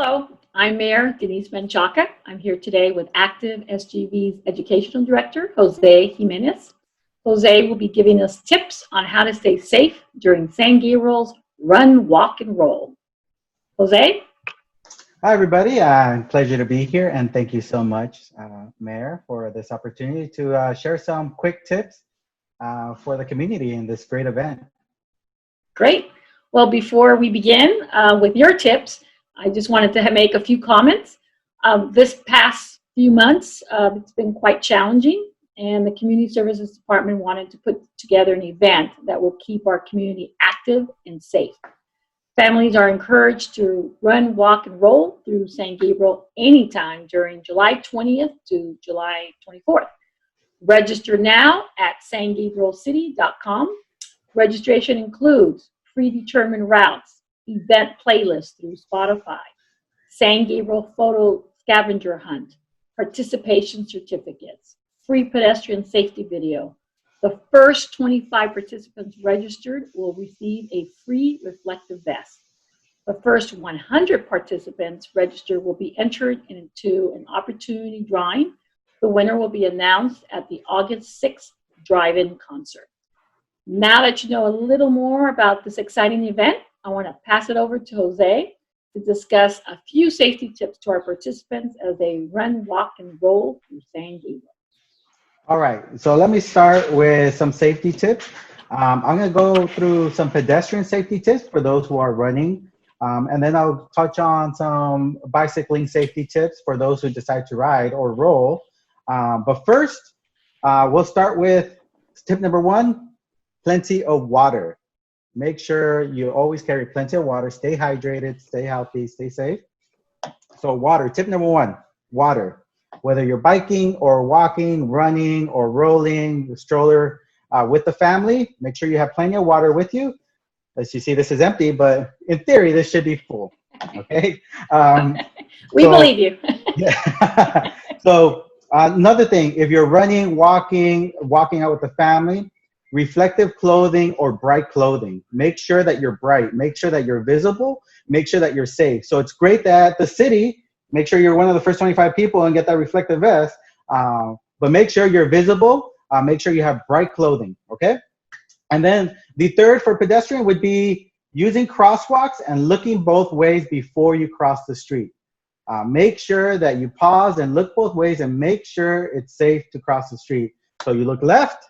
Hello, I'm Mayor Denise Menchaca. I'm here today with Active SGV's Educational Director, Jose Jimenez. Jose will be giving us tips on how to stay safe during San Gabriel's Run, Walk, and Roll. Jose? Hi, everybody. Pleasure to be here, and thank you so much, Mayor, for this opportunity to share some quick tips for the community in this great event. Great. Well, before we begin with your tips, I just wanted to make a few comments. This past few months, it's been quite challenging, and the Community Services Department wanted to put together an event that will keep our community active and safe. Families are encouraged to run, walk, and roll through San Gabriel anytime during July 20th to July 24th. Register now at sangabrielcity.com. Registration includes predetermined routes, event playlists through Spotify, San Gabriel photo scavenger hunt, participation certificates, free pedestrian safety video. The first 25 participants registered will receive a free reflective vest. The first 100 participants registered will be entered into an opportunity drawing. The winner will be announced at the August 6th drive-in concert. Now that you know a little more about this exciting event, I want to pass it over to Jose to discuss a few safety tips to our participants as they run, walk, and roll through San Gabriel. All right, so let me start with some safety tips. I'm going to go through some pedestrian safety tips for those who are running, and then I'll touch on some bicycling safety tips for those who decide to ride or roll. But first, we'll start with tip number one, plenty of water. Make sure you always carry plenty of water. Stay hydrated, stay healthy, stay safe. So water, tip number one, water. Whether you're biking or walking, running or rolling, the stroller with the family, make sure you have plenty of water with you. As you see, this is empty, but in theory, this should be full, okay? We believe you. Yeah. So another thing, if you're running, walking out with the family, reflective clothing or bright clothing. Make sure that you're bright. Make sure that you're visible. Make sure that you're safe. So it's great that the city, make sure you're one of the first 25 people and get that reflective vest. But make sure you're visible. Make sure you have bright clothing, okay? And then the third for pedestrian would be using crosswalks and looking both ways before you cross the street. Make sure that you pause and look both ways and make sure it's safe to cross the street. So you look left,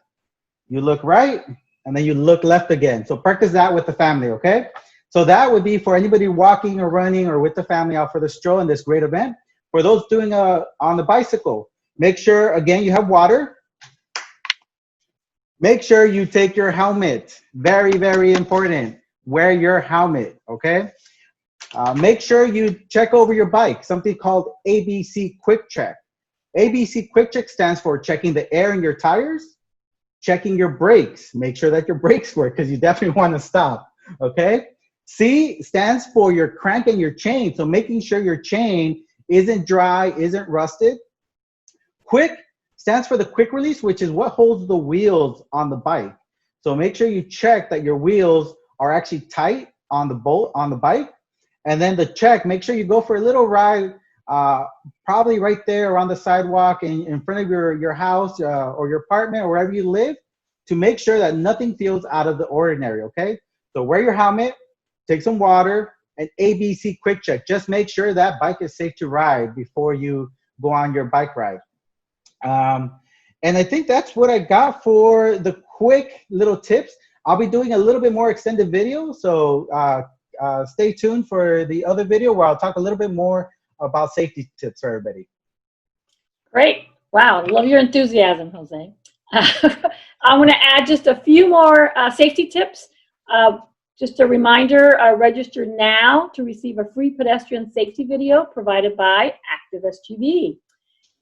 you look right, and then you look left again. So practice that with the family, okay? So that would be for anybody walking or running or with the family out for the stroll in this great event. For those doing on the bicycle, make sure, again, you have water. Make sure you take your helmet. Very, very important. Wear your helmet, okay? Make sure you check over your bike, something called ABC Quick Check. ABC Quick Check stands for checking the air in your tires, checking your brakes. Make sure that your brakes work because you definitely want to stop, okay? C stands for your crank and your chain. So making sure your chain isn't dry, isn't rusted. Quick stands for the quick release, which is what holds the wheels on the bike. So make sure you check that your wheels are actually tight on the bolt on the bike. And then the check, make sure you go for a little ride, probably right there around the sidewalk in front of your house or your apartment or wherever you live, to make sure that nothing feels out of the ordinary, okay? So wear your helmet, take some water, and ABC Quick Check. Just make sure that bike is safe to ride before you go on your bike ride. And I think that's what I got for the quick little tips. I'll be doing a little bit more extended video, so stay tuned for the other video where I'll talk a little bit more about safety tips for everybody. Great. Wow. Love your enthusiasm, Jose. I'm going to add just a few more safety tips. Just a reminder, register now to receive a free pedestrian safety video provided by Active SGV.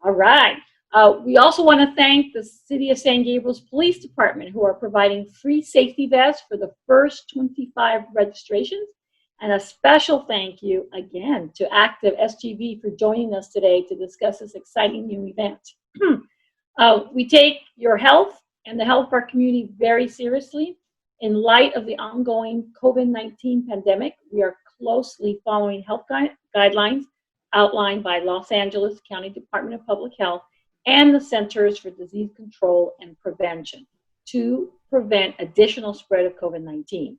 All right. We also want to thank the City of San Gabriel's Police Department, who are providing free safety vests for the first 25 registrations. And a special thank you again to Active SGV for joining us today to discuss this exciting new event. We take your health and the health of our community very seriously. In light of the ongoing COVID-19 pandemic, we are closely following health guidelines outlined by Los Angeles County Department of Public Health and the Centers for Disease Control and Prevention to prevent additional spread of COVID-19.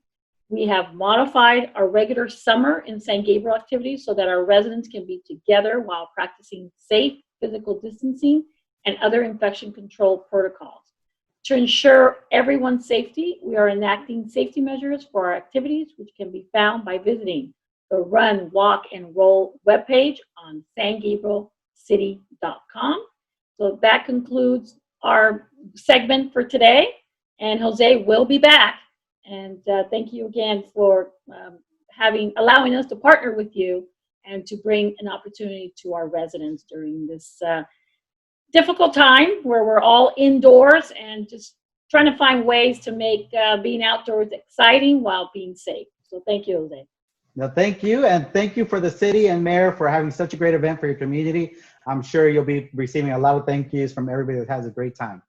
We have modified our regular summer in San Gabriel activities so that our residents can be together while practicing safe physical distancing and other infection control protocols. To ensure everyone's safety, we are enacting safety measures for our activities, which can be found by visiting the Run, Walk, and Roll webpage on sangabrielcity.com. So that concludes our segment for today, and Jose will be back. And thank you again for allowing us to partner with you and to bring an opportunity to our residents during this difficult time where we're all indoors and just trying to find ways to make being outdoors exciting while being safe. So thank you, Jose. No, thank you. And thank you for the city and mayor for having such a great event for your community. I'm sure you'll be receiving a lot of thank yous from everybody that has a great time.